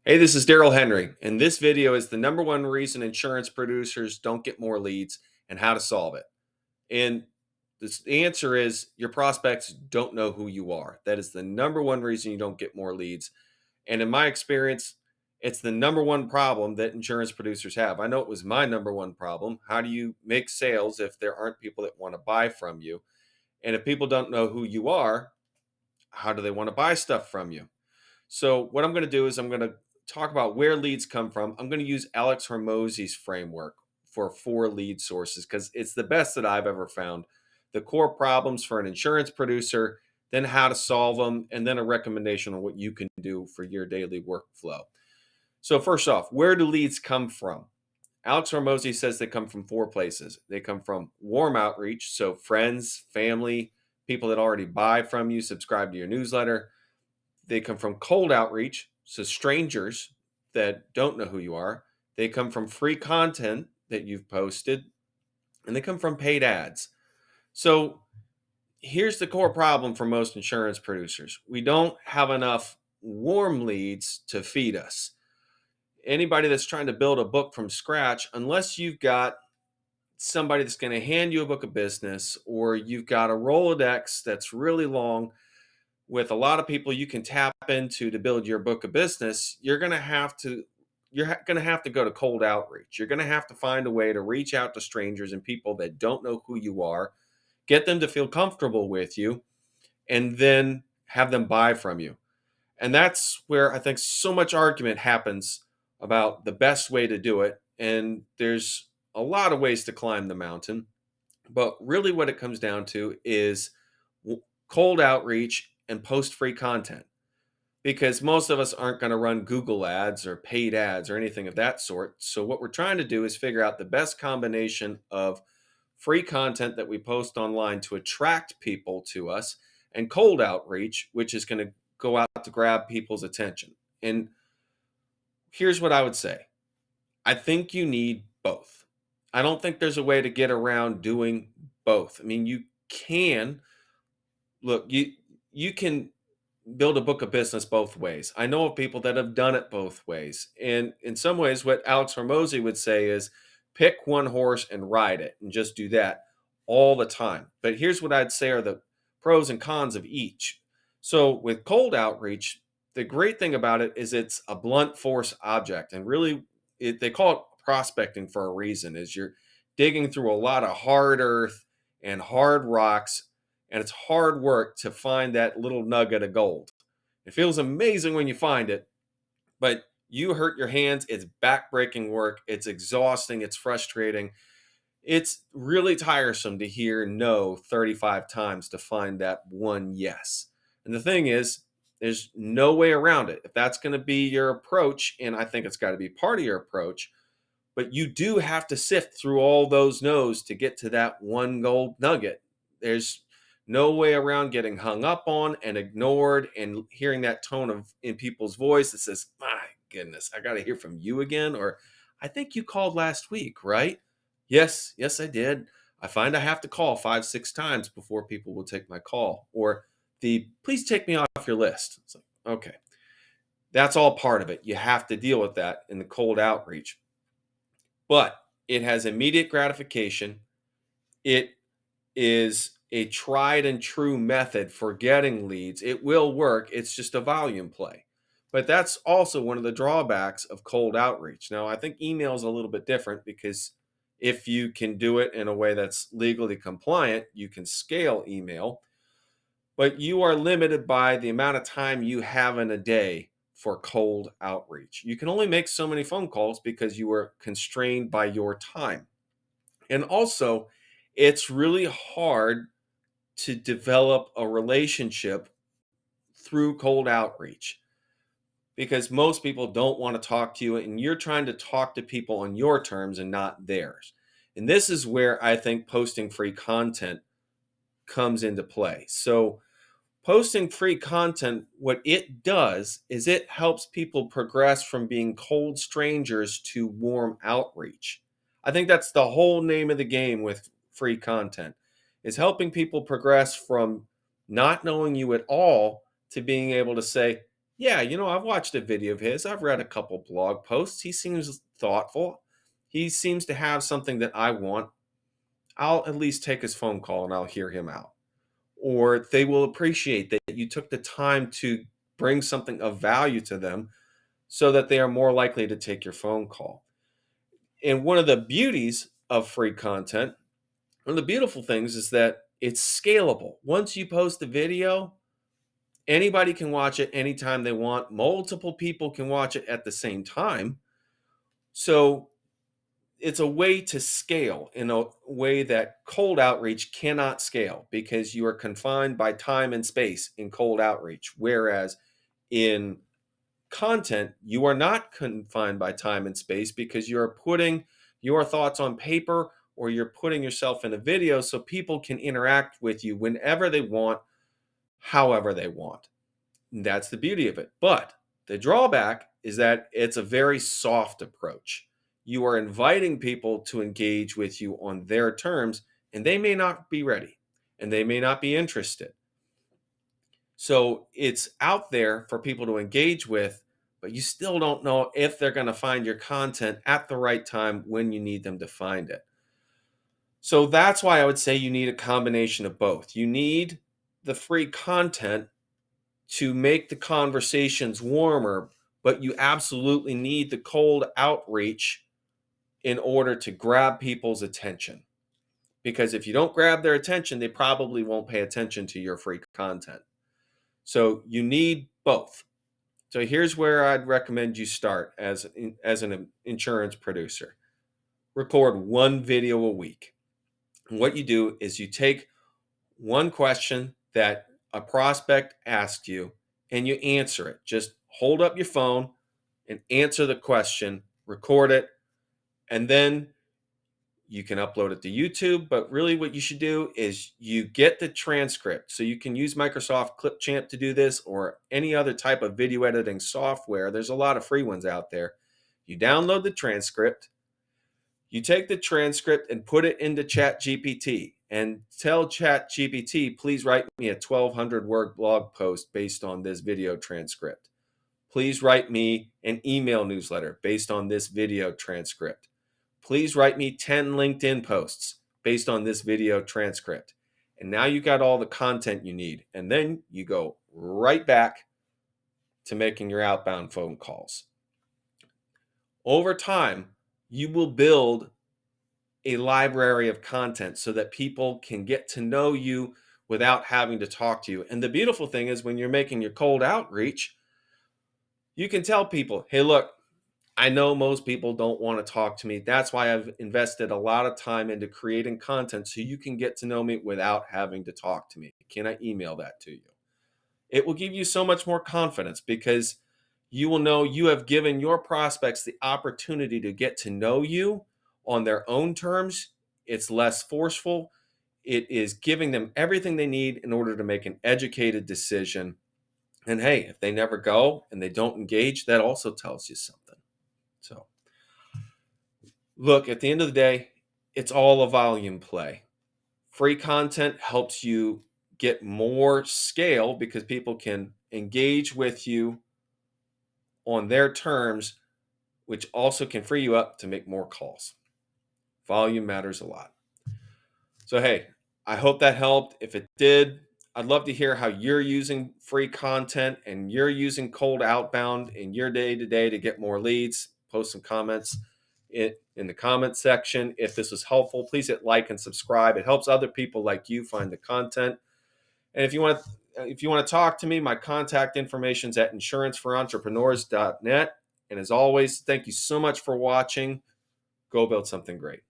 Hey, this is Daryl Henry, and this video is the number one reason insurance producers don't get more leads and how to solve it. And the answer is your prospects don't know who you are. That is the number one reason you don't get more leads. And in my experience, it's the number one problem that insurance producers have. I know it was my number one problem. How do you make sales if there aren't people that want to buy from you? And if people don't know who you are, how do they want to buy stuff from you? So what I'm going to do is I'm going to talk about where leads come from. I'm going to use Alex Hormozi's framework for 4 lead sources because it's the best that I've ever found. The core problems for an insurance producer, then how to solve them, and then a recommendation on what you can do for your daily workflow. So first off, where do leads come from? Alex Hormozi says they come from 4 places. They come from warm outreach, so friends, family, people that already buy from you, subscribe to your newsletter. They come from cold outreach, so strangers that don't know who you are. They come from free content that you've posted, and they come from paid ads. So here's the core problem for most insurance producers: we don't have enough warm leads to feed us. Anybody that's trying to build a book from scratch, unless you've got somebody that's going to hand you a book of business or you've got a Rolodex that's really long with a lot of people you can tap into to build your book of business, you're going to have to go to cold outreach. You're going to have to find a way to reach out to strangers and people that don't know who you are, get them to feel comfortable with you, and then have them buy from you. And that's where I think so much argument happens about the best way to do it. And there's a lot of ways to climb the mountain, but really what it comes down to is cold outreach and post free content, because most of us aren't going to run Google ads or paid ads or anything of that sort. So, what we're trying to do is figure out the best combination of free content that we post online to attract people to us and cold outreach, which is going to go out to grab people's attention. And here's what I would say: I think you need both. I don't think there's a way to get around doing both. I mean, you can look, you can build a book of business both ways. I know of people that have done it both ways. And in some ways, what Alex Hormozi would say is pick one horse and ride it and just do that all the time. But here's what I'd say are the pros and cons of each. So with cold outreach, the great thing about it is it's a blunt force object. And really, they call it prospecting for a reason, is you're digging through a lot of hard earth and hard rocks, and it's hard work to find that little nugget of gold. It feels amazing when you find it, but you hurt your hands. It's backbreaking work. It's exhausting. It's frustrating. It's really tiresome to hear no 35 times to find that one yes. And the thing is, there's no way around it. If that's going to be your approach, and I think it's got to be part of your approach, but you do have to sift through all those no's to get to that one gold nugget. There's no way around getting hung up on and ignored and hearing that tone of in people's voice that says, "My goodness, I got to hear from you again," or "I think you called last week, right?" Yes, I did. I find I have to call 5, 6 times before people will take my call. Or the "please take me off your list." It's like, okay, that's all part of it. You have to deal with that in the cold outreach, but it has immediate gratification. It is a tried and true method for getting leads. It will work. It's just a volume play. But that's also one of the drawbacks of cold outreach. Now, I think email is a little bit different because if you can do it in a way that's legally compliant, you can scale email, but you are limited by the amount of time you have in a day for cold outreach. You can only make so many phone calls because you are constrained by your time. And also, it's really hard to develop a relationship through cold outreach because most people don't want to talk to you, and you're trying to talk to people on your terms and not theirs. And this is where I think posting free content comes into play. So, posting free content, what it does is it helps people progress from being cold strangers to warm outreach. I think that's the whole name of the game with free content, is helping people progress from not knowing you at all to being able to say, Yeah, I've watched a video of his. I've read a couple blog posts. He seems thoughtful. He seems to have something that I want. I'll at least take his phone call and I'll hear him out. Or they will appreciate that you took the time to bring something of value to them so that they are more likely to take your phone call. And one of the beauties of free content, one of the beautiful things is that it's scalable. Once you post a video, anybody can watch it anytime they want. Multiple people can watch it at the same time. So it's a way to scale in a way that cold outreach cannot scale because you are confined by time and space in cold outreach. Whereas in content, you are not confined by time and space because you're putting your thoughts on paper or you're putting yourself in a video so people can interact with you whenever they want, however they want. And that's the beauty of it. But the drawback is that it's a very soft approach. You are inviting people to engage with you on their terms, and they may not be ready and they may not be interested. So it's out there for people to engage with, but you still don't know if they're going to find your content at the right time when you need them to find it. So that's why I would say you need a combination of both. You need the free content to make the conversations warmer, but you absolutely need the cold outreach in order to grab people's attention. Because if you don't grab their attention, they probably won't pay attention to your free content. So you need both. So here's where I'd recommend you start as an insurance producer. Record one video a week. And what you do is you take one question that a prospect asked you and you answer it. Just hold up your phone and answer the question, record it, and then you can upload it to YouTube. But really, what you should do is you get the transcript. So you can use Microsoft Clipchamp to do this or any other type of video editing software. There's a lot of free ones out there. You download the transcript, you take the transcript and put it into ChatGPT and tell ChatGPT, please write me a 1,200 word blog post based on this video transcript. Please write me an email newsletter based on this video transcript. Please write me 10 LinkedIn posts based on this video transcript. And now you got all the content you need. And then you go right back to making your outbound phone calls. Over time, you will build a library of content so that people can get to know you without having to talk to you. And the beautiful thing is when you're making your cold outreach, you can tell people, hey, look, I know most people don't want to talk to me. That's why I've invested a lot of time into creating content so you can get to know me without having to talk to me. Can I email that to you? It will give you so much more confidence because you will know you have given your prospects the opportunity to get to know you on their own terms. It's less forceful. It is giving them everything they need in order to make an educated decision. And hey, if they never go and they don't engage, that also tells you something. So, look, at the end of the day, it's all a volume play. Free content helps you get more scale because people can engage with you on their terms, which also can free you up to make more calls. Volume matters a lot. So, hey, I hope that helped. If it did, I'd love to hear how you're using free content and you're using cold outbound in your day to day to get more leads. Post some comments in the comment section. If this was helpful, please hit like and subscribe. It helps other people like you find the content. And if you want to talk to me, my contact information is at insuranceforentrepreneurs.net. And as always, thank you so much for watching. Go build something great.